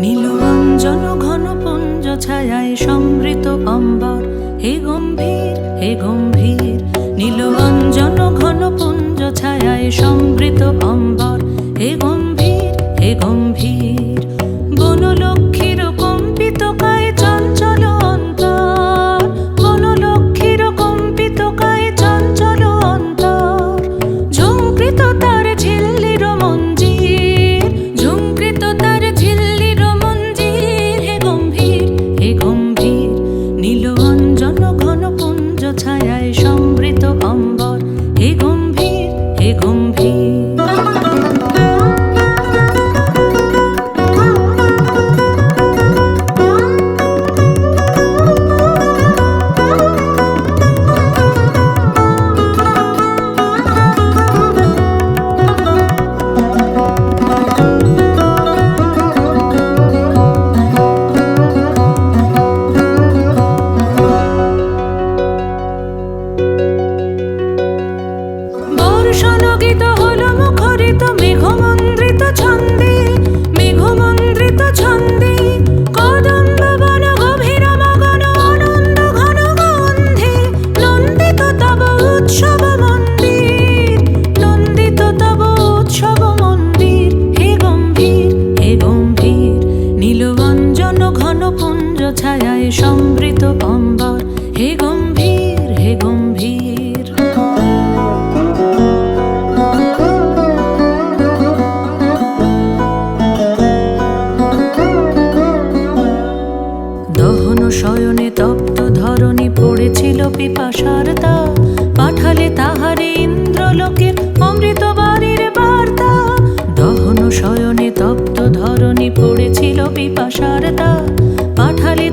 নীলরঞ্জন ঘন পুঞ্জ ছায়ায় সমৃত অম্বর, হে গম্ভীর হে গম্ভীর। নীলরঞ্জন ঘন পুঞ্জ ছায়ায় সমৃত অম্বর, হে গম্ভীর হে গম্ভীর। বনলক্ষ্মীর কম্পিত কায় চঞ্চল অন্তর, বনলক্ষ্মীর কম্পিত কায় চঞ্চল অন্তর। ঝুঙ্কৃত তার ঝিল্লির মঞ্জির, ঝুঙ্কৃত তার ঝিল্লির মঞ্জির, হে গম্ভীর হে গম্ভীর। নীলরঞ্জন ঘন পুঞ্জ ছায়ায় সমৃত অম্বর, হে গম্ভীর হে গম্ভীর। বর্ষণগীত হলো মুখরিত মেঘমন্দ্রিত ছন্দে, মেঘমন্দ্রিত ছন্দে। কদম্ব বন গভীর মগন আনন্দ ঘন গন্ধে, নন্দিত তব উৎসব মন্দির, নন্দিত তব উৎসব মন্দির, হে গম্ভীর হে গম্ভীর। নীলরঞ্জন ঘন পুঞ্জ ছায়ায় সমৃত অম্বর, হে গম্ভীর হে গম্ভীর। দহন শয়নে তপ্ত ধরণী পড়েছিল পিপাসার তা, পাঠালে তাহারে ইন্দ্রলোকের অমৃত বাড়ির বার্তা। দহন শয়নে তপ্ত ধরণী পড়েছিল পিপাসার তা, পাঠালে